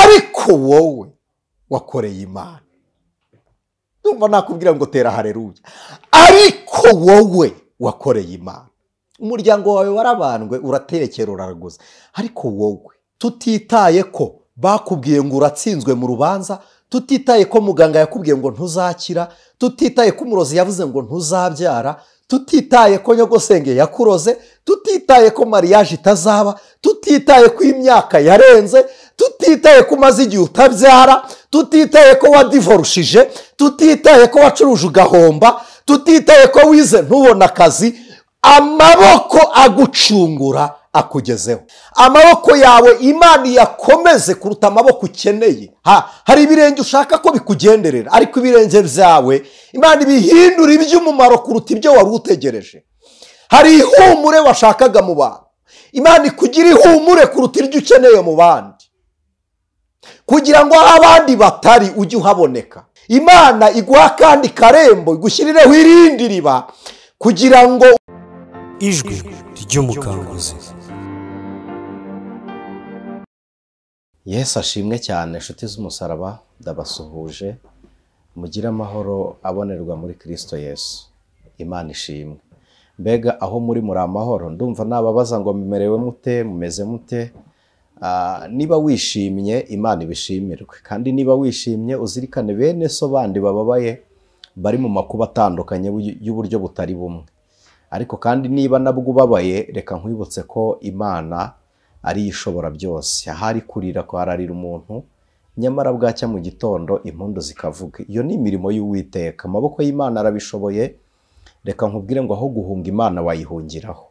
ariko wowe wakoreye Imana. Ndumva nakubwira ngo tera haleluya. Ariko wowe wakoreye Imana. Umuryango wawe warabandwe, uraterekera, uraraguza. Ariko wowe, tutitaye ko bakubwiye ngo uratsinzwe mu rubanza, tutitaye ko muganga yakubwiye ngo ntuzakira, tutitaye ko umurozi yavuze ngo ntuzabyara, tutitaye ko nyogosenge yakuroze, tutitaye ko mariage itazaba, tutitaye ko imyaka yarenze, tutitaye ko umaze igihe utabyara, tutitaye ko wadivorushije, tutitaye ko wacuruje ugahomba, tutitaye ko wize ntubona akazi, amaboko agucungura akugezeho. Amaboko yawe Imana yakomeze kuruta amaboko ukeneye. Hari ibirenge ushaka ko bikugenderera, ariko ibirenge byawe Imana ibihindura iby'umumaro kuruta ibyo wari utegereje. Hari ihumure washakaga mu bantu, Imana ikugira ihumure kuruta iryo ukeneye mu bandi, kugira ngo aho abandi batari ujye uhaboneka. Imana iguha kandi karembo, igushyirireho irindi riba, kugira ngo ijwi ry'umukanguzi. Yesu ashimwe cyane. Inshuti z'umusaraba, ndabasuhuje, mugire amahoro abonerwa muri Kristo Yesu. Imana ishimwe. Mbega aho muri amahoro? Ndumva nababaza ngo mumerewe mute, mumeze mute? Niba wishimye, Imana ibishimirwe, kandi niba wishimye uzirikane bene so bandi bababaye bari mu makuba atandukanye y'uburyo butari bumwe. Ariko kandi niba nabwo ubabaye, reka nkwibutse ko Imana ari ishobora byose. Ahari kurira kwararira umuntu, nyamara bwacya mu gitondo impundu zikavuga. Iyo ni imirimo y'Uwiteka. Amaboko y'Imana arabishoboye. Reka nkubwire ngo aho guhunga Imana wayihungiraho.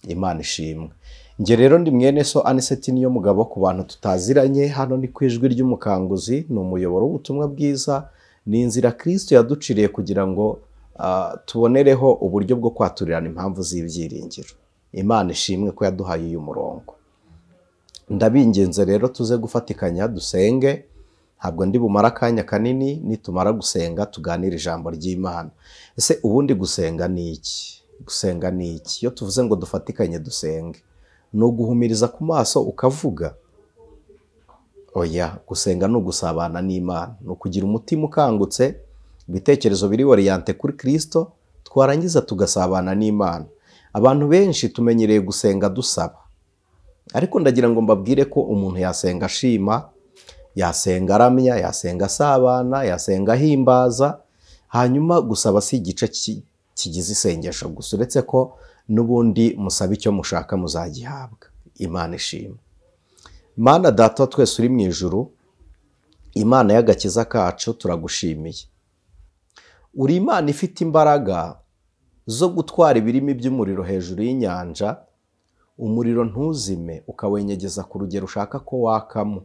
Imana ishimwe. Nge rero ndi mwene so Aniseti niyo mugabo. Ku bantu tutaziranye, hano ni ku ijwi ry'umukanguzi, ni umuyoboro w'ubutumwa bwiza, ni inzira Kristo yaduciriye kugira ngo tubonereho uburyo bwo kwaturirana impamvu z'ibyiringiro. Imana ishimwe ko yaduhaye uyu murongo. Ndabingenze rero tuze gufatikanya dusenge. Ntabwo ndi bumara akanya kanini, nitumara gusenga tuganira ijambo ry'Imana. Ese ubundi gusenga ni iki? Gusenga ni iki? Iyo tuvuze ngo dufatikanye dusenge, ni uguhumiriza ku maso ukavuga? Oya, gusenga ni ugusabana n'Imana, ni ukugira umutima ukangutse, ibitekerezo biri oriyante kuri Kristo, twarangiza tugasabana n'Imana. Abantu benshi tumenyereye gusenga dusaba, ariko ndagira ngo mbabwire ko umuntu yasenga ashima, yasenga aramya, yasenga asabana, yasenga ahimbaza. Hanyuma gusaba si igice kigize isengesho gusa, uretse ko n'ubundi musaba icyo mushaka muzagihabwa. Imana ishimwe. Mana Data twese uri mu ijuru, Imana y'agakiza kacu, turagushimiye. Uri Imana ifite imbaraga zo gutwara ibirimi by'umuriro hejuru y'inyanja, umuriro ntuzime, ukawenyegeza ku rugero ushaka ko wakamo.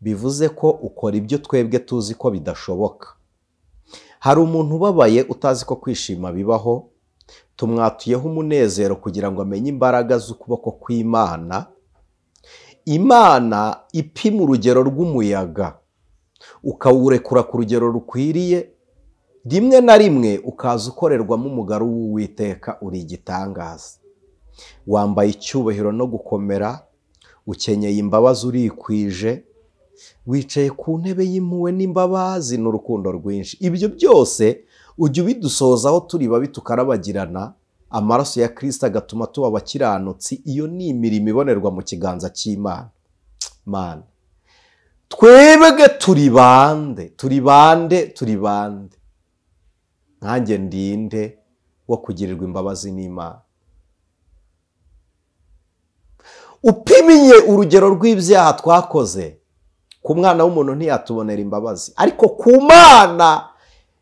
Bivuze ko ukora ibyo twebwe tuzi ko bidashoboka. Hari umuntu ubabaye utazi ko kwishima bibaho, tumwatuyeho umunezero kugira ngo amenye imbaraga z'ukuboko kw'Imana. Imana ipima urugero rw'umuyaga, ukawurekura ku rugero rukwiriye, rimwe na rimwe ukaza ukorerwamo umugaru w'Uwiteka. Uri igitangaza. Wambaye icyubahiro no gukomera, ukenyeye imbabazi urikwije, wicaye ku ntebe y'impuhwe n'imbabazi n'urukundo rwinshi. Ibyo byose ujya ubidusozaho turi babi tukarabagirana, amaraso ya Kristo agatuma tuba abakiranutsi. Iyo ni imirimo ibonerwa mu kiganza cy'Imana. Mana, twebwe turi bande? Turi bande? Turi bande? Nkanjye ndinde wo kugirirwa imbabazi n'Imana? Upimiye urugero rw'ibyaha twakoze, ku mwana w'umuntu ntiyatubonera imbabazi, ariko ku Mana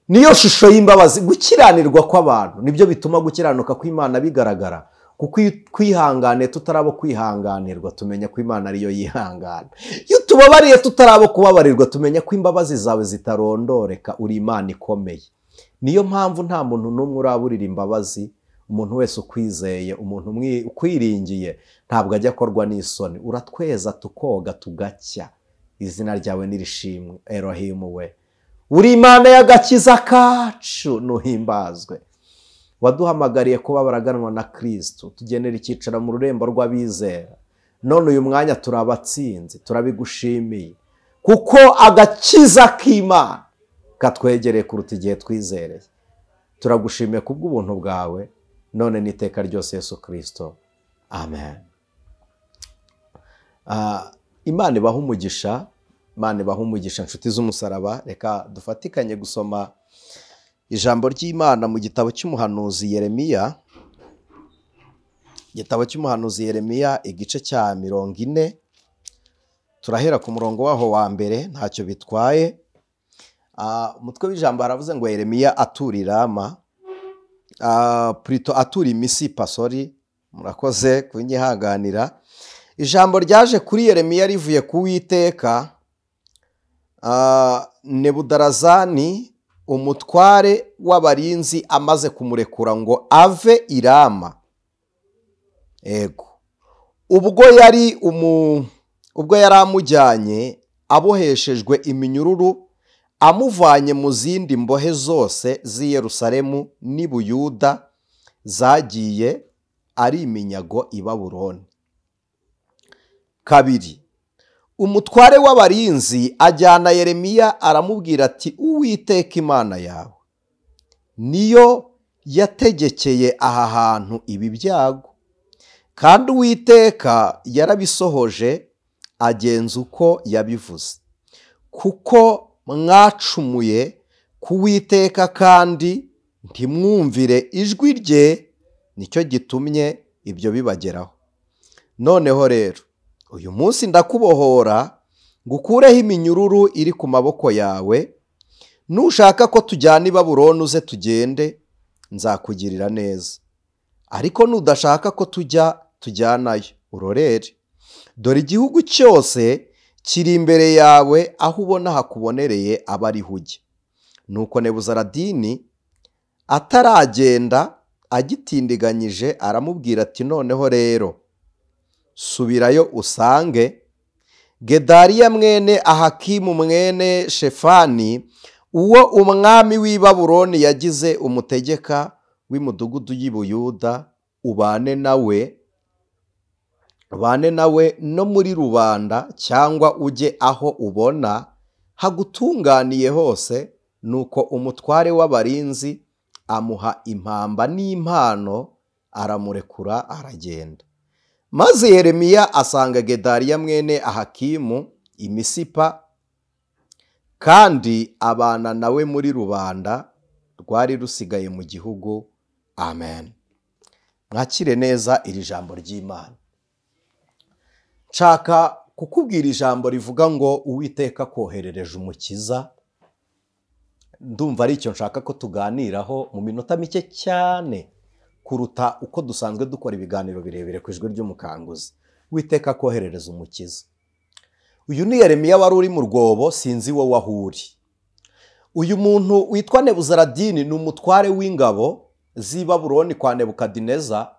niyo shusho y'imbabazi. Gukiranirwa kw'abantu nibyo bituma gukiranuka kw'Imana bigaragara, kuko kwihangane tutarabo kwihanganirwa tumenya ko Imana ariyo yihangana. Iyo tubabariye tutarabo kubabarirwa tumenya ko imbabazi zawe zitarondoreka. Uri Imana ikomeye. Niyo mpamvu nta muntu n'umwe uraburira imbabazi. Umuntu wese ukwizeye, umuntu ukwiringiye, ntabwo ajya akorwa n'isoni. Uratweza tukoga tugacya. Izina ryawe nirishimwe Elohimu we. Uri Imana y'agakiza kacu, nuhimbazwe. Waduhamagariye kuba baraganwa na Kristo, tugenera icyicaro mu rurembo rw'abizera. None uyu mwanya turabatsinze, turabigushimiye. kuko agakiza k'Imana katwegereye kuruta igihe twizereye. Turagushimiye kubw'ubuntu bwawe none n'iteka ryose Yesu Kristo, amen. Imana ibaha umugisha, Imana ibaha umugisha nshuti z'umusaraba. Reka dufatikanye gusoma ijambo ry'Imana mu gitabo cy'umuhanuzi Yeremiya, igitabo cy'umuhanuzi Yeremiya igice cya 40. Turahera ku murongo waho wa mbere, ntacyo bitwaye. Umutwe w'ijambo haravuze ngo Yeremiya atura i Rama, atura i Misipa, murakoze kunyihanganira. Ijambo ryaje kuri Yeremiya rivuye ku Uwiteka. Nebudarazani umutware w'abarinzi amaze kumurekura ngo ave i Rama. Ego. Ubwo yari amujyanye aboheshejwe iminyururu, amuvanye mu zindi mbohe zose z'i Yerusalemu n'i Buyuda zagiye ari iminyago i Babuloni. 2. Umutware w'abarinzi ajyana Yeremiya aramubwira ati Uwiteka Imana yawe niyo yategekeye aha hantu ibi byago, kandi Uwiteka yarabisohoje agenza uko yabivuze, kuko mwacumuye ku Uwiteka kandi ntimwumvire ijwi rye, nicyo gitumye ibyo bibageraho. Noneho rero uyu munsi ndakubohora ngukureho iminyururu iri ku maboko yawe. Nushaka ko tujyana i Babuloni uze tugende, nzakugirira neza. Ariko nudashaka ko tujyanayo, urorere. Dore igihugu cyose kiri imbere yawe, aho ubona hakubonereye aba ariho ujya. Nuko Nebuzaradini ataragenda agitindiganyije aramubwira ati noneho rero subirayo usange Gedaliya mwene Ahakimu mwene Shefani, uwo umwami w'i Babuloni yagize umutegeka w'imidugudu y'i Buyuda, ubane nawe no muri rubanda, cyangwa ujye aho ubona hagutunganiye hose. Nuko umutware w'abarinzi amuha impamba n'impano, aramurekura aragenda. Maze Yeremiya asanga Gedaliya mwene Ahakimu i Misipa, kandi abana nawe muri rubanda rwari rusigaye mu gihugu. Amen. Mwakire neza iri jambo ry'Imana. Nshaka kukubwira ijambo rivuga ngo Uwiteka koherereje umukiza. Ndumva ari icyo nshaka ko tuganiraho mu minota mike cyane kuruta uko dusanzwe dukora ibiganiro birebire ku ijwi ry'umukanguzi. Uwiteka koherereza umukiza. Uyu ni Yeremiya wari uri mu rwobo, sinzi wowe aho uri. Uyu muntu witwa Nebuzaradini ni umutware w'ingabo z'i Babuloni kwa Nebukadineza.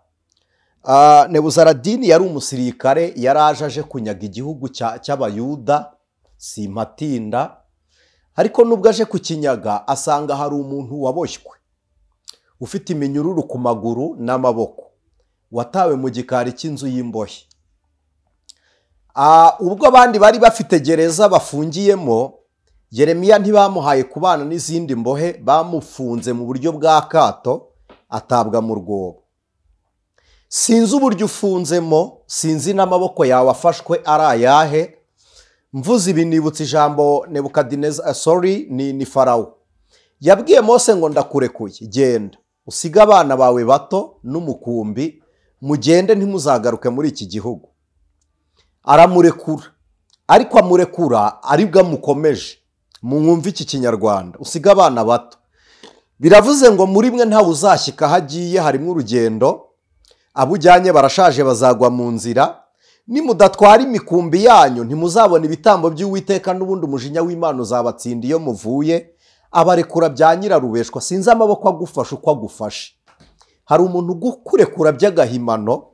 Nebuzaradini yari umusirikare, yari aje kunyaga igihugu cy'Abayuda, simpatinda. Ariko nubwo aje kukinyaga asanga hari umuntu waboshywe, ufite iminyururu ku maguru n'amaboko, watawe mu gikari cy'inzu y'imbohe. Ubwo abandi bari bafite gereza bafungiyemo, Yeremiya ntibamuhaye kubana n'izindi mbohe, bamufunze mu buryo bwa kato, atabwa mu rwobo. Sinzi uburyo ufunzemo, sinzi n'amaboko yawe afashwe ari ayahe. Mvuze ibi nibutse ijambo Nebukadineza, ni Farawo yabwiye Mose ngo ndakurekuye, genda usiga abana bawe bato n'umukumbi, mugende ntimuzagaruke muri iki gihugu. Aramurekura, ariko amurekura aribwo amukomeje. Mwumve iki Kinyarwanda, usiga abana bato. Biravuze ngo muri mwe ntawe uzashyika hagiye, harimo urugendo, abujyanye barashaje bazagwa mu nzira. Nimudatwara imikumbi yanyu ntimuzabona ibitambo by'Uwiteka, n'ubundi umujinya w'Imana uzabatsinda iyo muvuye. Abarekura bya nyirarubeshwa, sinzi amaboko agufasha uko agufashe. Hari umuntu ugukurekura by'agahimano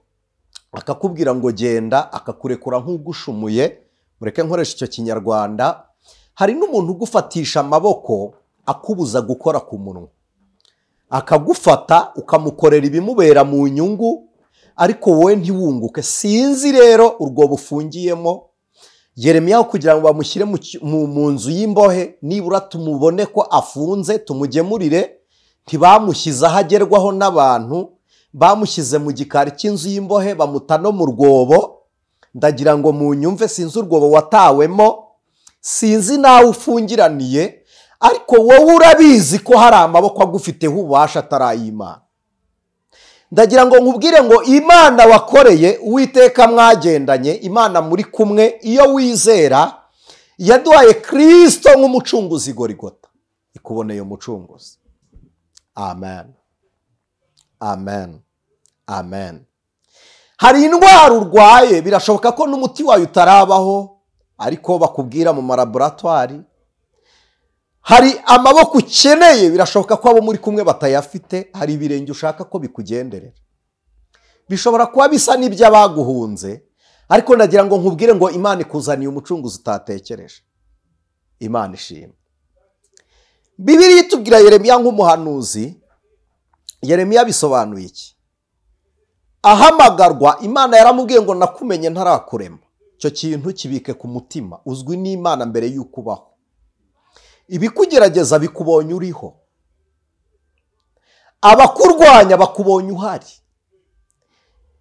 akakubwira ngo genda, akakurekura nk'ugushumuye. Mureke nkoresha icyo Kinyarwanda. Hari n'umuntu ugufatisha amaboko akubuza gukora ku munwa, akagufata ukamukorera ibimubera mu nyungu, ariko wowe ntiwunguke. Sinzi rero urwo bufungiyemo. Yeremiya kugira ngo bamushyire mu nzu y'imbohe nibura tumubone ko afunze tumugemurire, ntibamushyize aho agerwaho n'abantu, bamushyize mu gikari cy'inzu y'imbohe bamuta no mu rwobo. Ndagira ngo munyumve, sinzi urwobo watawemo, sinzi nawe ufungiraniye, ariko wowe urabizi ko hari amaboko agufiteho ububasha atari ay'Imana. Ndagira ngo nkubwire ngo Imana wakoreye, Uwiteka mwagendanye, Imana muri kumwe, iyo wizera yaduhaye Kristo nk'umucunguzi Golgotha, ikuboneye umucunguzi. Amen, amen, amen. Hari indwara urwaye, birashoboka ko n'umuti wayo utarabaho, ariko bakubwira mu malaboratwari. Hari amaboko ukeneye, birashoboka ko abo muri kumwe batayafite. Hari ibirenge ushaka ko bikugenderera, bishobora kuba bisa n'iby'abaguhunze, ariko ndagira ngo nkubwire ngo Imana ikuzaniye umucunguzi utatekereje. Imana ishimwe. Bibiliya itubwira Yeremiya nk'umuhanuzi. Yeremiya bisobanuye iki? Ahamagarwa, Imana yaramubwiye ngo nakumenye ntarakurema. Icyo kintu kibike ku mutima, uzwi n'Imana mbere y'uko ubaho. Ibikugerageza bikubonye uriho, abakurwanya bakubonye uhari,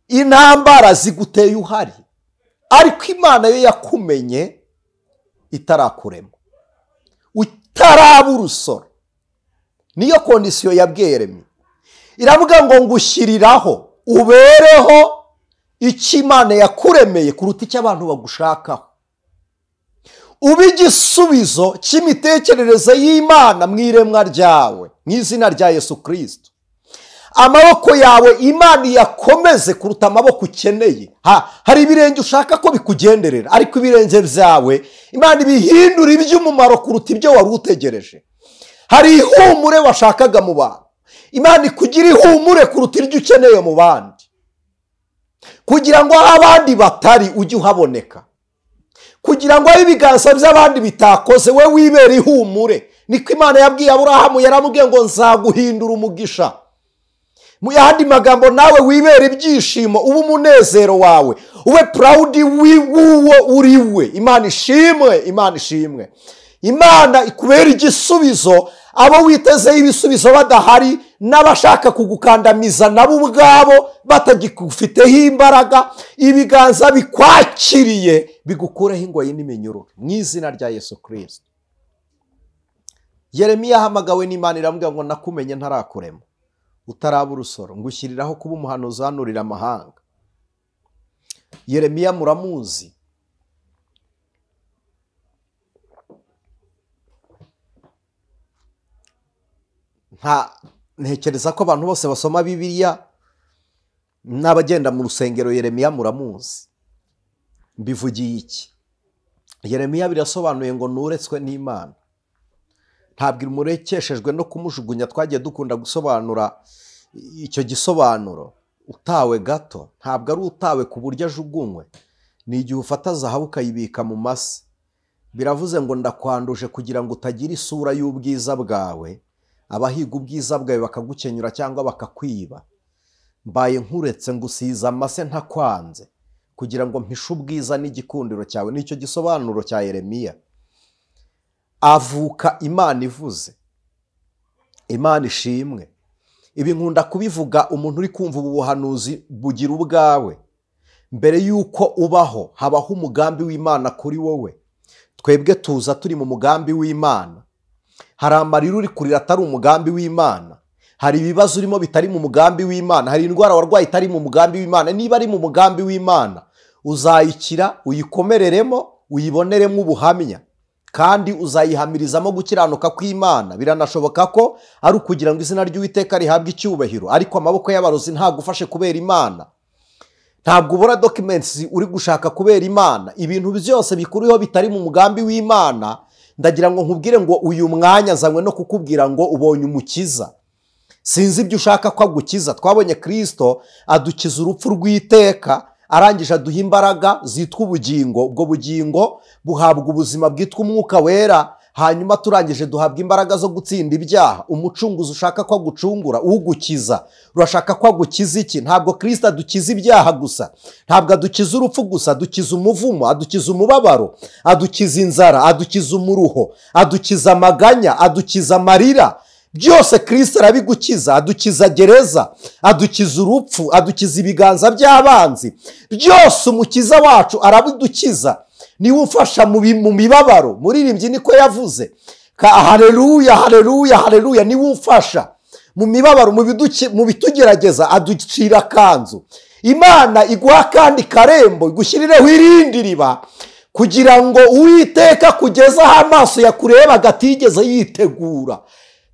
intambara ziguteye uhari, ariko Imana yo yakumenye itarakurema, utaraba urusoro. Niyo kondisiyo yabwiye Yeremiya. Iravuga ngo ngushyiriraho ubereho icyo Imana yakuremeye kuruta icyo abantu bagushakaho. Uba igisubizo cy'imitekerereze y'Imana mu iremwa ryawe, mu izina rya Yesu Kristo. Amaboko yawe Imana yakomeze kuruta amaboko ukeneye. Hari ibirenge ushaka ko bikugenderera, ariko ibirenge byawe Imana ibihindura iby'umumaro kuruta ibyo wari utegereje. Hari ihumure washakaga mu bantu, Imana ikugira ihumure kuruta iryo ukeneye mu bandi, kugira ngo aho abandi batari ujye uhaboneka, kugira ngo aho ibiganza by'abandi bitakoze we wibere ihumure. Niko Imana yabwiye Aburahamu, yaramubwiye ngo nzaguhindura umugisha. Mu yandi magambo nawe wibere ibyishimo, ube umunezero wawe, ube proud w'uwo uriwe. Imana ishimwe, Imana ishimwe. Imana ikubera igisubizo abo witezeho ibisubizo badahari, n'abashaka kugukandamiza nabo ubwabo batagifiteho imbaraga. Ibiganza bikwakiriye bigukureho ingoyi n'iminyururu mu izina rya Yesu Kristo. Yeremiya ahamagawe n'Imana, iramubwira ngo nakumenye ntarakurema, utaraba urusoro, ngushyiriraho kuba umuhanuzi uhanurira amahanga. Yeremiya muramuzi. Ntekereza ko abantu bose basoma Bibiliya n'abagenda mu rusengero Yeremiya muramuzi. Mbivugiye iki? Yeremiya birasobanuye ngo nuretswe n'Imana. Ntabwo umurekeshejwe no kumujugunya twagiye dukunda gusobanura icyo gisobanuro. Utawe gato, ntabwo ari utawe ku buryo ajugunywe, ni igihe ufata zahabu ukayibika mu mase. Biravuze ngo ndakwanduje kugira ngo utagira isura y'ubwiza bwawe, abahiga ubwiza bwawe bakagukenyura cyangwa bakakwiba. Mbaye nkuretse ngusiza amase ntakwanze, kugira ngo mpishe ubwiza n'igikundiro cyawe. Nicyo gisobanuro cya Yeremiya. Avuka Imana ivuze. Imana ishimwe. Ibi nkunda kubivuga umuntu uri kumva ubu buhanuzi bugira ubwawe. Mbere yuko ubaho habaho umugambi w'Imana kuri wowe. Twebwe tuza turi mu mugambi w'Imana. Hari amarira uri kurira atari umugambi w'Imana. Hari ibibazo urimo bitari mu mugambi w'Imana. Hari indwara warwaye itari mu mugambi w'Imana. Niba ari mu mugambi w'Imana, uzayikira, uyikomereremo, uyiboneremo ubuhamya, kandi uzayihamirizamo gukiranuka kw'Imana. Biranashoboka ko ari ukugira ngo izina ry'Uwiteka rihabwe icyubahiro, ariko amaboko y'abarozi ntagufashe kubera Imana. Ntabwo ubura documents uri gushaka kubera Imana. Ibintu byose bikuriho bitari mu mugambi w'Imana. Ndagira ngo nkubwire ngo uyu mwanya zanywe no kukubwira ngo ubonye umukiza. Sinzi ibyo ushaka ko agukiza. Twabonye Kristo adukiza urupfu rw'iteka, arangije aduha imbaraga zitwa ubugingo. Ubwo bugingo buhabwa ubuzima bwitwa umwuka wera, hanyuma turangije duhabwa imbaraga zo gutsinda ibyaha. Umucunguzi ushaka ko agucungura, ugukiza, urashaka ko agukiza iki? Ntabwo Kristo adukiza ibyaha gusa, ntabwo adukiza urupfu gusa, adukiza umuvumo, adukiza umubabaro, adukiza inzara, adukiza umuruho, adukiza amaganya, adukiza amarira. Byose Kristo arabigukiza. Adukiza gereza, adukiza urupfu, adukiza ibiganza by'abanzi. Byose umukiza wacu arabidukiza. Niwe ufasha mu mibabaro. Muririmbyi niko yavuze, haleluya haleluya haleluya. Niwe ufasha mu mibabaro, mu bitugerageza aducira kanzu. Imana iguha kandi karembo, igushyirireho irindi riba, kugira ngo Uwiteka kugeza aho amaso yakurebaga atigeze yitegura.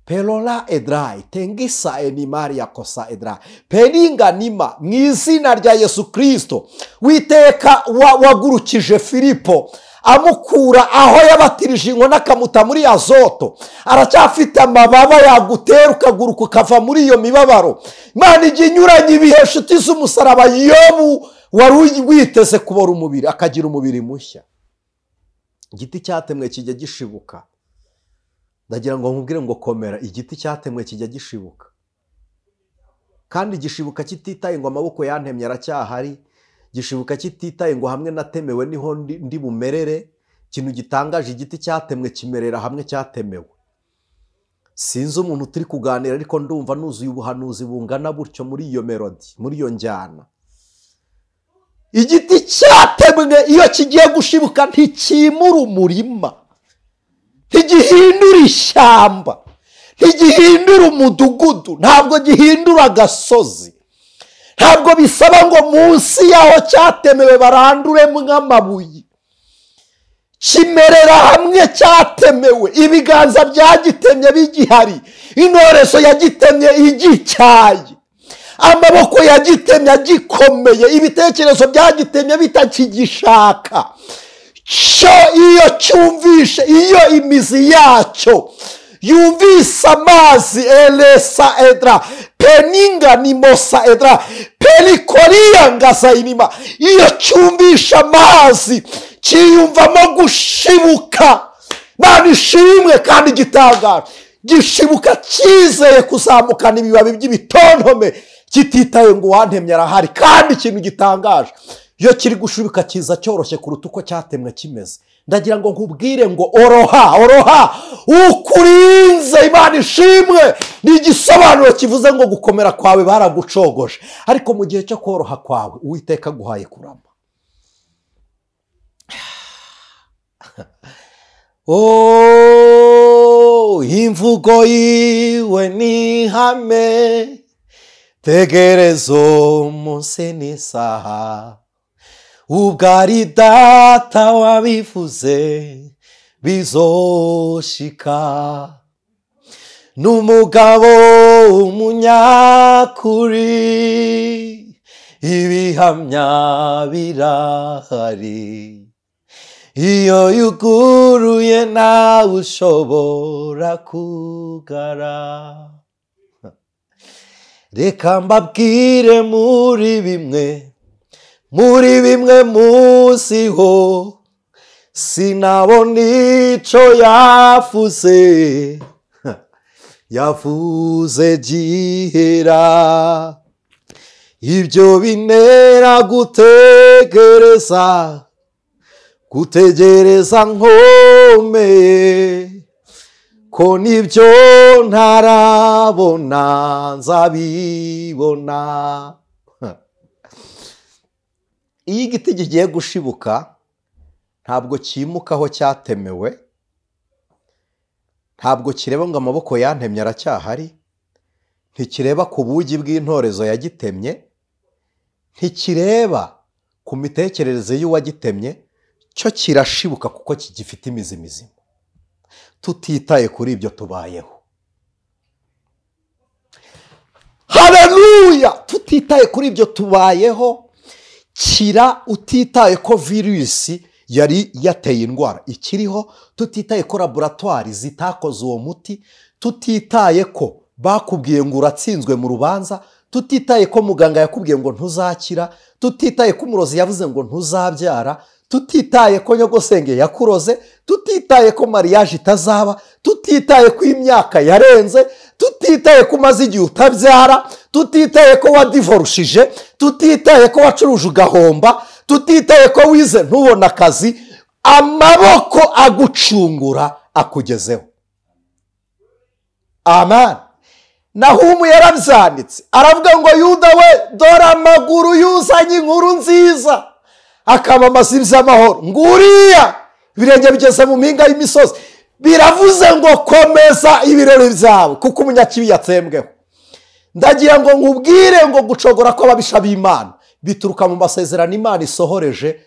Perora edrai tengisa enimari yakosa edrai peringa nima. Mu izina rya Yesu Kristo, Uwiteka wagurukije Filipo amukura aho yabatirije inkona akamuta muri Azoto, aracyafite amababa yagutera ukaguruka ukava muri iyo mibabaro. Imana ijya inyuranye ibihe, inshuti z'umusaraba. Yobu wari witeze kubora umubiri akagira umubiri mushya. Igiti cyatemwe kijya gishibuka. Ndagira ngo nkubwire ngo komera, igiti cyatemwe kijya gishibuka, kandi gishibuka kititaye ngo amaboko yantemye aracyahari, gishibuka kititaye ngo hamwe natemewe niho ndi bumerere. Ikintu gitangaje, igiti cyatemwe kimerera hamwe cyatemewe. Sinzi umuntu turi kuganira, ariko ndumva nuzuye ubuhanuzi bungana butyo muri iyo melody, muri iyo njyana. Igiti cyatemwe iyo kigiye gushibuka ntikimura umurima, ntigihindura ishyamba, ntigihindura umudugudu, ntabwo gihindura agasozi. Ntabwo bisaba ngo munsi yaho cyatemewe baranduremo nk'amabuye. Kimerera hamwe cyatemewe, ibiganza byagitemye bigihari, intorezo yagitemye igicyaye, amaboko yagitemye agikomeye, ibitekerezo byagitemye bitakigishaka. Cyo iyo cyumvishe, iyo imizi yacyo yumvise amazi, elesa edra peninga nimosa edra pelikoria ngazayinima, iyo cyumvishe amazi kiyumvamo gushibuka. Mana ishimwe kandi gitangaje, gishibuka cyizeye kuzamukana ibibabi by'ibitontome, kititaye ngo uwantemye arahari. Kandi ikintu gitangaje, iyo kiri gushibuka kiza cyoroshye kuruta uko cyatemwe kimeze. Ndagira ngo nkubwire ngo oroha, oroha, ukurinze. Imana ishimwe. Ni igisobanuro kivuze ngo gukomera kwawe baragucogoje, ariko mu gihe cyo koroha kwawe Uwiteka aguhaye kurama. Imvugo yiwe ni ihame, tegerezo umunsi n'isaha. Ubwo ari data wabivuze bizoshika. N'umugabo w'umunyakuri, ibihamya birahari. Iyo yuguruye nawe ushobora kugara. Reka mbabwire muri bimwe muziho, sinabona ico yavuze, yavuze gihera. Ibyo bintera gutegereza nkomeye, ko nibyo ntarabona nzabibona. Iyo igiti kigiye gushibuka ntabwo cyimuka aho cyatemewe, ntabwo kireba ngo amaboko yantemye aracyahari, ntikireba ku bugi bw'intorezo yagitemye, ntikireba ku mitekerereze y'uwagitemye. Cyo kirashibuka kuko kigifite imizi mizima. Tutitaye kuri ibyo tubayeho, haleluya, tutitaye kuri ibyo tubayeho, kira utitaye ko virusi yari yateye indwara ikiriho, tutitaye ko laboratwari zitakoze uwo muti, tutitaye ko bakubwiye ngo uratsinzwe mu rubanza, tutitaye ko muganga yakubwiye ngo ntuzakira, tutitaye ko umurozi yavuze ngo ntuzabyara, tutitaye ko nyogosenge yakuroze, tutitaye ko mariage itazaba, tutitaye ko imyaka yarenze, tutitaye ko umaze igihe utabyara, tutitaye ko wadivorushije, tutitaye ko wacuruje ugahomba, tutitaye ko wize ntubone akazi, amaboko agucungura akugezeho. Amen. Nahumu yarabyanditse aravuga ngo Yuda we, dore amaguru yuzanye inkuru nziza akamamaza iby'amahoro, nguriya ibirenge bigeze mu mpinga y'imisozi, biravuze ngo komeza ibirori byawe kuko umunyakibi yatsembweho. Ndagira ngo nkubwire ngo gucogora kw'ababisha b'Imana bituruka mu masezerano Imana isohoreje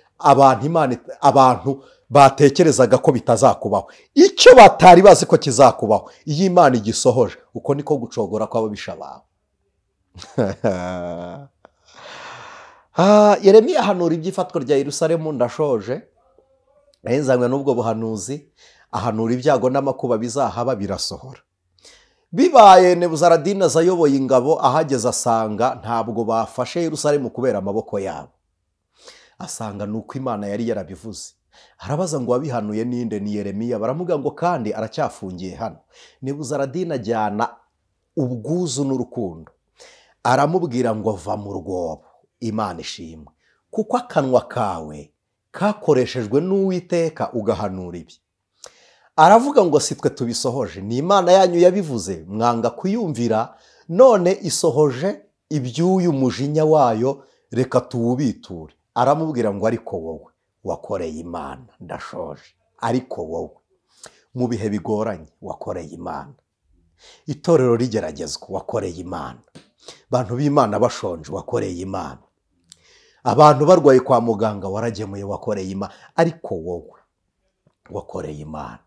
abantu batekerezaga ko bitazakubaho, icyo batari bazi ko kizakubaho, iyi Imana igisohoje, uko niko gucogora kw'ababisha bawe. Yeremiya ahanura iby'ifatwa rya Yerusalemu. Ndashoje, nahenzanywe n'ubwo buhanuzi, ahanura ibyago n'amakuba bizahaba, birasohora. Bibaye Nebuzaradini ayoboye ingabo, ahageze asanga ntabwo bafashe Yerusalemu kubera amaboko yabo, asanga nuko Imana yari yarabivuze. Arabaza ngo wabihanuye ninde? Ni Yeremiya. Baramuga ngo kandi aracyafungiye hano. Nebuzaradini ajyana ubwuzu n'urukundo, aramubwira ngo va mu rwobo. Imana ishimwe, kuko akanwa kawe kakoreshejwe n'Uwiteka ugahanura ibi. Aravuga ngo si twe tubisohoje, ni Imana yanyu yabivuze, mwanga kuyumvira, none isohoje iby'uyu mujinya wayo, reka tuwubiture. Aramubwira ngo ariko wowe wakoreye Imana. Ndashoje, ariko wowe mu bihe bigoranye wakoreye Imana, itorero rigeragezwa wakoreye Imana, abantu b'Imana bashonje wakoreye Imana, abantu barwaye kwa muganga waragemuye wakoreye Imana, ariko wowe wakoreye Imana.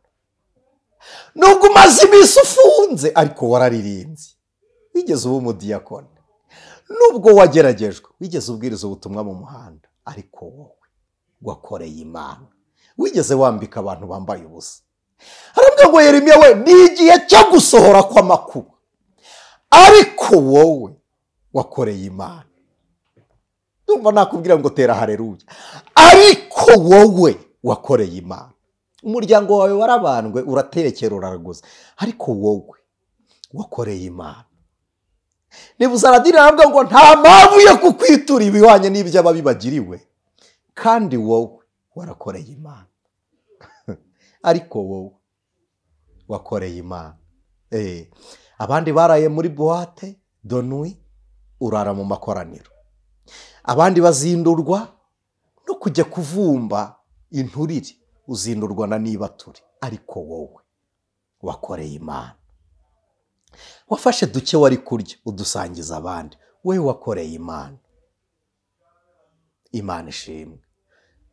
Nubwo umaze iminsi ufunze ariko wararirimbye, wigeze uba umudiyakoni. Nubwo wageragejwe wigeze ubwiriza ubutumwa mu muhanda, ariko wowe wakoreye Imana. Wigeze wambika abantu bambaye ubusa. Aravuga ngo Yeremiya we, ni igihe cyo gusohora kw'amakuba, ariko wowe wakoreye Imana. Ndumva nakubwira ngo tera haleluya. Ariko wowe wakoreye Imana. Umuryango wawe warabandwe, uraterekera, uraraguza, ariko wowe wakoreye Imana. Nebuzaradini aravuga ngo nta mpamvu yo kukwitura ibihwanye n'ibyo ababibagiriwe, kandi wowe warakoreye Imana. Ariko wowe wakoreye Imana. Abandi baraye muri boîte de nuit, urara mu makoraniro. Abandi bazindurwa no kujya kuvumba inturire, uzindurwa na niba turi, ariko wowe wakoreye Imana. Wafashe duke wari kurya udusangiza abandi, we wakoreye Imana. Imana ishimwe,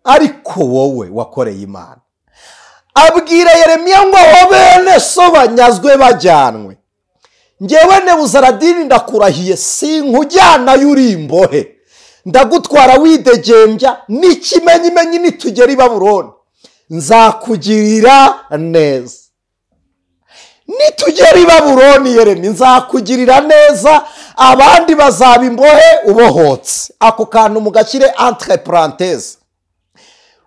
ariko wowe wakoreye Imana. Abwira Yeremiya ngo aho bene so banyazwe bajyanwe, ngewe Nebuzaradini ndakurahiye sinkujyana yuri imbohe, ndagutwara widegembya, n'ikimenyimenyi nitugera i Babuloni nzakugirira neza. Nitugera i Babuloni Yeremiya, nzakugirira neza, abandi bazaba imbohe ubohotse. Ako kantu mugashyire entre parenthèses.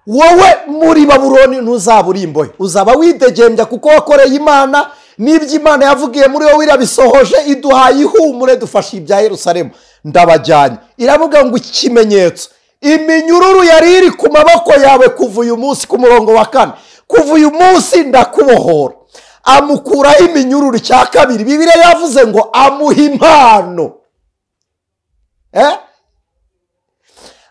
Wowe muri Babuloni ntuzaba uri imbohe, uzaba widegembya kuko wakoreye Imana, n'ibyo Imana yavugiye muri wowe irabisohoje, iduhaye ihumure, dufashe ibya Yerusalemu. Ndabajyanye. Iravuga ngo ikimenyetso, iminyururu yari iri ku maboko yawe kuva uyu munsi, ku murongo wa 4, kuva uyu munsi ndakubohora. Amukuraho iminyururu. Cya kabiri, Bibiliya yavuze ngo amuha impano.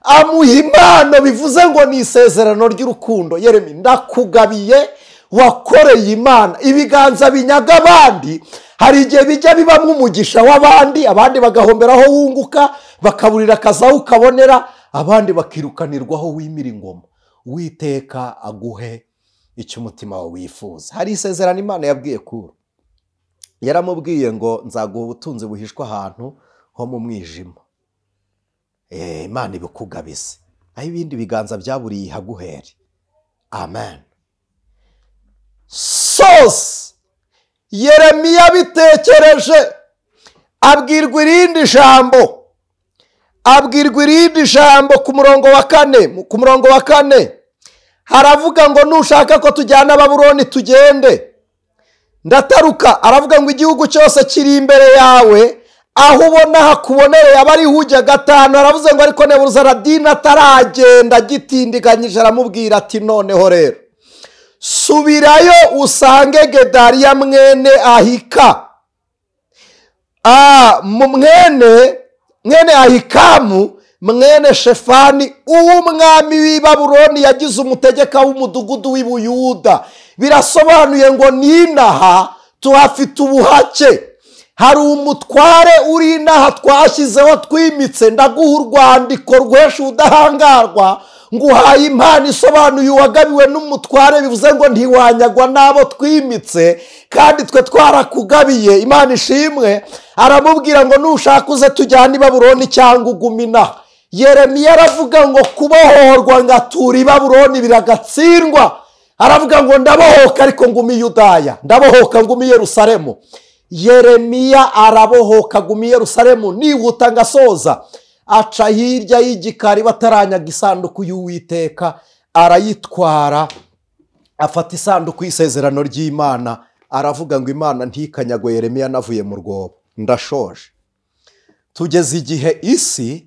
Amuha impano, bivuze ngo ni isezerano ry'urukundo. Yeremiya, ndakugabiye, wakoreye Imana. Ibiganza binyaga abandi, hari igihe bijya bibamo umugisha w'abandi, abandi bagahomberaho wunguka, bakaburira akazi aho ukabonera, abandi bakirukanirwaho wimira ingoma. Uwiteka aguhe icyo umutima wawe wifuza. Hari isezerano Imana yabwiye Kuro, yaramubwiye ngo nzaguha ubutunzi buhishwa ahantu ho mu mwijima. Imana ibikugabize, aho ibindi biganza byaburiye ihaguhere. Amen. Sose Yeremiya bitekereje, abwirwa irindi jambo, ku murongo wa 4, haravuga ngo nushaka ko tujyana Babuloni tugende. Ndataruka aravuga ngo igihugu cyose kiri imbere yawe, aho ubona hakubonereye abari hujya gatanu. Aravuze ngo ariko Nebuzaradini ataragenda gitindiganyije aramubwira ati noneho rero subirayo usange Gedaliya mwene Ahika, mwene Ahikamu mwene Shefani uw'umwami w'i Babuloni yagize umutegeka w'umudugudu w'i Buyuda. Birasobanuye ngo ninaha tuhafite ubuhake, hari umutware uri inaha twashyizeho twimitse, ndaguha urwandiko rwesha ubudahangarwa, nguhaye impano isobanuye uwagabiwe n'umutware, bivuze ngo ntiwanyagwa n'abo twimitse kandi twe twarakugabiye. Imana ishimwe. Aramubwira ngo nushaka uze tujyane i Babuloni cyangwa ugume inaha. Yeremiya aravuga ngo kubohorwa ngatura i Babuloni biragatsindwa. Aravuga ngo ndabohoka ariko ngumi Yudaya, ndabohoka ngumi Yerusalemu. Yeremiya arabohoka ngumi Yerusalemu. Nihuta ngasoza, aca hirya y'igikari bataranyaga isanduku y'Uwiteka, arayitwara, afata isanduku y'isezerano ry'Imana. Aravuga ngo Imana ntikanyagwe Yeremiya navuye mu rwobo. Ndashoje. Tugeze igihe isi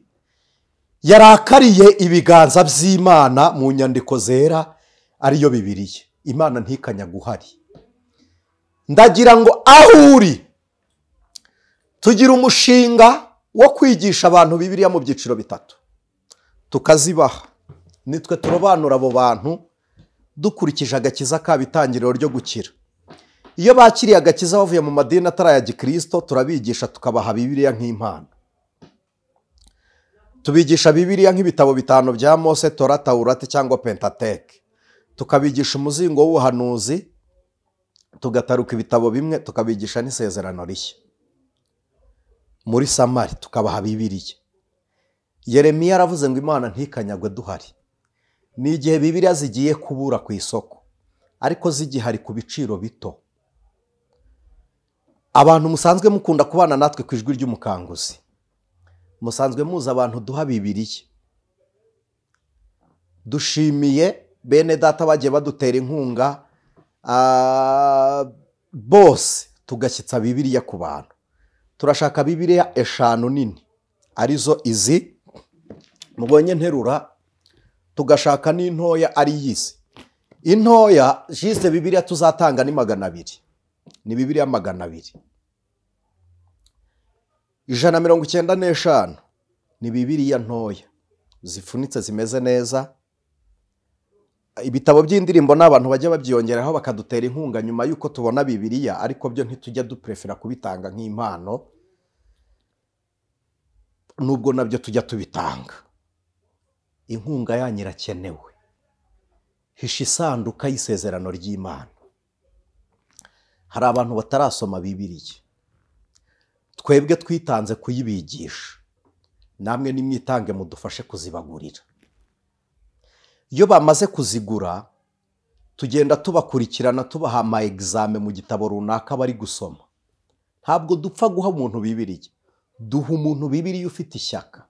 yarakariye ibiganza by'Imana mu nyandiko zera ariyo Bibiliya. Imana ntikanyagwe uhari. Ndagira ngo aho uri tugira umushinga wo kwigisha abantu Bibiliya mu byiciro bitatu, tukazibaha. Nitwe turobanura abo bantu dukurikije agakiza kabo, itangiriro ryo gukira. Iyo bakiriye agakiza bavuye mu madini atari aya Gikristo, turabigisha tukabaha Bibiliya nk'impano. Tubigisha Bibiliya nk'ibitabo bitanu bya Mose, Tora, Taurate cyangwa Pentateuch. Tukabigisha umuzingo w'ubuhanuzi, tugataruka ibitabo bimwe, tukabigisha n'isezerano rishya. Muri Samari tukabaha Bibiliya. Yeremiya aravuze ngo Imana ntikanyagwe duhari. Ni igihe Bibiliya zigiye kubura ku isoko, ariko zigihari ku biciro bito. Abantu musanzwe mukunda kubana natwe ku ijwi ry'umukanguzi, musanzwe muzi abantu duha Bibiliya. Dushimiye bene data bagiye badutera inkunga bose, tugashyitsa Bibiliya ku bantu. Turashaka Bibiliya 5 nini, arizo izi mubonye nterura, tugashaka n'intoya ari yizi. Intoya jiste Bibiliya tuzatanga ni 200, ni Bibiliya 200. 195 ni Bibiliya ntoya zifunitse zimeze neza. Ibitabo by'indirimbo n'abantu bajya babyongeraho bakadutera inkunga nyuma yuko tubona Bibiliya, ariko byo ntitujya duprefera kubitanga nk'impano, nubwo nabyo tujya tubitanga. Inkunga yanyu irakenewe. Hisha isanduka y'isezerano ry'Imana. Hari abantu batarasoma Bibiliya, twebwe twitanze kuyibigisha, namwe nimwitange mudufashe kuzibagurira. Iyo bamaze kuzigura, tugenda tubakurikirana, tubaha ama examen mu gitabo runaka bari gusoma. Ntabwo dupfa guha umuntu Bibiliya, duha umuntu Bibiliya ufite ishyaka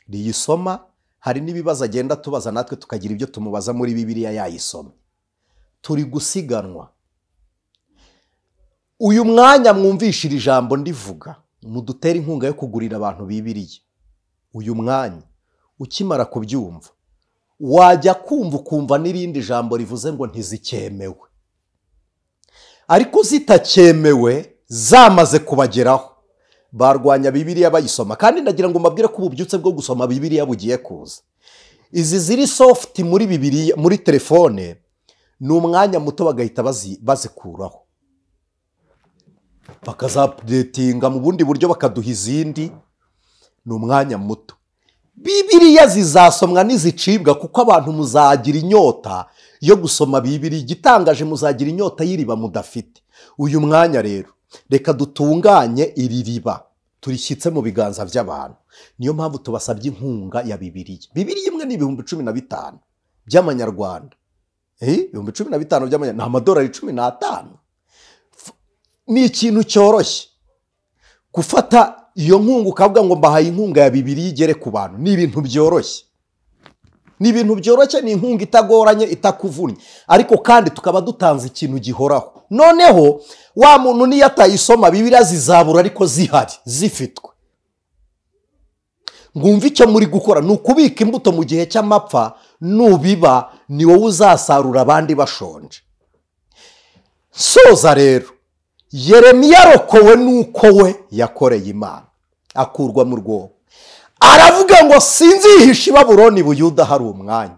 riyisoma. Hari n'ibibazo agenda tubaza, natwe tukagira ibyo tumubaza muri Bibiliya yayisoma. Turi gusiganwa. Uyu mwanya mwumvishira ijambo ndivuga, mudutera inkunga yo kugurira abantu Bibiliya. Uyu mwanya ukimara kubyumva, wajya kumva n'irindi jambo rivuze ngo ntizikemewe, ariko zitakemewe zamaze kubageraho, barwanya Bibiliya bayisoma. Kandi ndagira ngo mbabwire ko ububyutse bwo gusoma Bibiliya bugiye kuza. Izi ziri soft muri Bibiliya, muri telefone, ni umwanya muto bagahita bazikuraho, bakazaupdatinga mu bundi buryo bakaduha izindi. Ni umwanya muto. Bibiliya zizasomwa nizicibwa, kuko abantu muzagira inyota yo gusoma Bibiliya. Igitangaje muzagira inyota y'iriba mudafite. Uyu mwanya rero reka dutunganye iri riba, turishyitse mu biganza by'abantu. Niyo mpamvu tubasabye inkunga ya Bibiliya. Bibiliya imwe ni 15,000 by'amanyarwanda. 15,000 by'amanyarwanda ni amadolari 15. Ni ikintu cyoroshye gufata iyo nkunga ukavuga ngo mbahaye inkunga ya Bibiliya igere ku bantu. Ni ibintu byoroshye. ni ibintu byoroshye, ni inkunga itagoranye itakuvunnye, ariko kandi tukaba dutanze ikintu gihoraho. Noneho wa muntu niyo atayisoma Bibiliya zizabura ariko zihari zifitwe. Ngumva icyo muri gukora ni ukubika imbuto mu gihe cy'amapfa, nubiba ni wowe uzasarura abandi bashonje. Soza rero, Yeremiya arokowe nuko we yakoreye Imana, akurwa mu rwobo. Aravuga ngo sinzihisha i Babuloni Buyuda hari umwanya.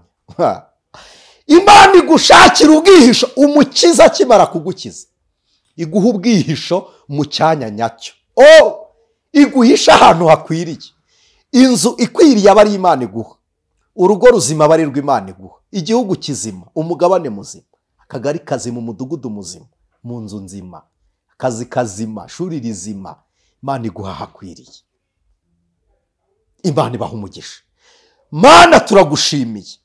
Imana igushakira ubwihisho, umukiza akimara kugukiza iguha ubwihisho mu cyanya nyacyo. Iguhisha ahantu hakwiriye. Inzu ikwiriye aba ari Imana iguha, urugo ruzima aba ari rwo Imana iguha, igihugu kizima, umugabane muzima, akagari kazima, umudugudu muzima, mu nzu nzima, akazi kazima, shuri rizima, Imana iguha hakwiriye. Imana ibaha umugisha. Mana turagushimiye.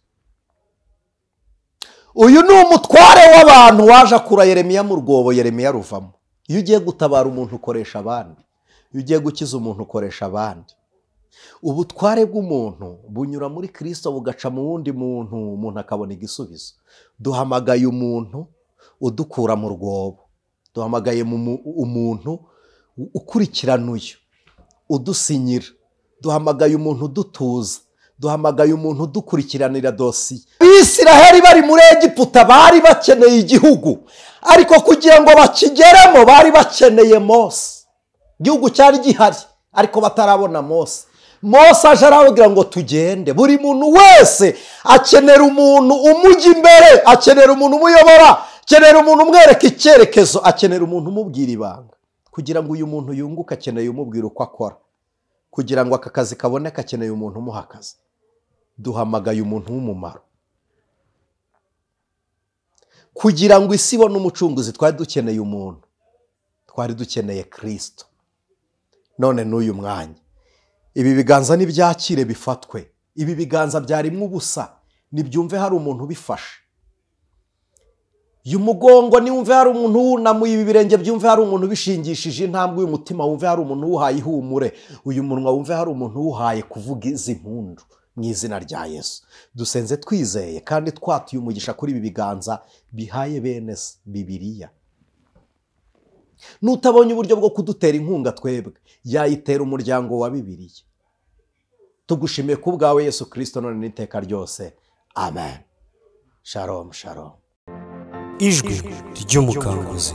Uyu ni umutware w'abantu waje akura Yeremiya mu rwobo, Yeremiya ruvamo. Iyo ugiye gutabara umuntu ukoresha abandi, iyo ugiye gukiza umuntu ukoresha abandi. Ubutware bw'umuntu bunyura muri Kristo bugaca mu wundi muntu, umuntu akabona igisubizo. Duhamagaye umuntu udukura mu rwobo, duhamagaye umuntu ukurikirana uyu udusinyira, duhamagaye umuntu udutuza, duhamagaye umuntu udukurikiranira dosiye. Abisiraheli bari muri Egiputa bari bakeneye igihugu, ariko kugira ngo bakigeremo bari bakeneye Mose. Igihugu cyari gihari ariko batarabona Mose. Mose aje arababwira ngo tugende. Buri muntu wese akenera umuntu umujya imbere, akenera umuntu umuyobora, akenera umuntu umwereka icyerekezo, akenera umuntu umubwira ibanga. Kugira ngo uyu muntu yunguke akeneye umubwira uko akora. Kugira ngo aka kazi kaboneke akeneye umuntu umuha akazi. Duhamagaye umuntu w'umumaro. Kugira ngo isi ibone umucunguzi twari dukeneye umuntu, twari dukeneye Kristo. None n'uyu mwanya ibi biganza n'ibyakire bifatwe. Ibi biganza byarimo ubusa, nibyumve hari umuntu ubifashe. Uyu mugongo niwumve hari umuntu wunamuye, ibi birenge byumve hari umuntu ubishingishije intambwe, uyu mutima wumve hari umuntu uwuhaye ihumure, uyu munwa wumve hari umuntu uwuhaye kuvuga izi mpundu mu izina rya Yesu. Dusenze twizeye kandi twatuye umugisha kuri ibi biganza bihaye bene Bibiliya. Nutabonye uburyo bwo kudutera inkunga twebwe, yayitera umuryango wa Bibiliya. Tugushimiye ku bwawe Yesu Kristo none n'iteka ryose. Amen. Shalom, shalom. Ijwi ry'umukanguzi.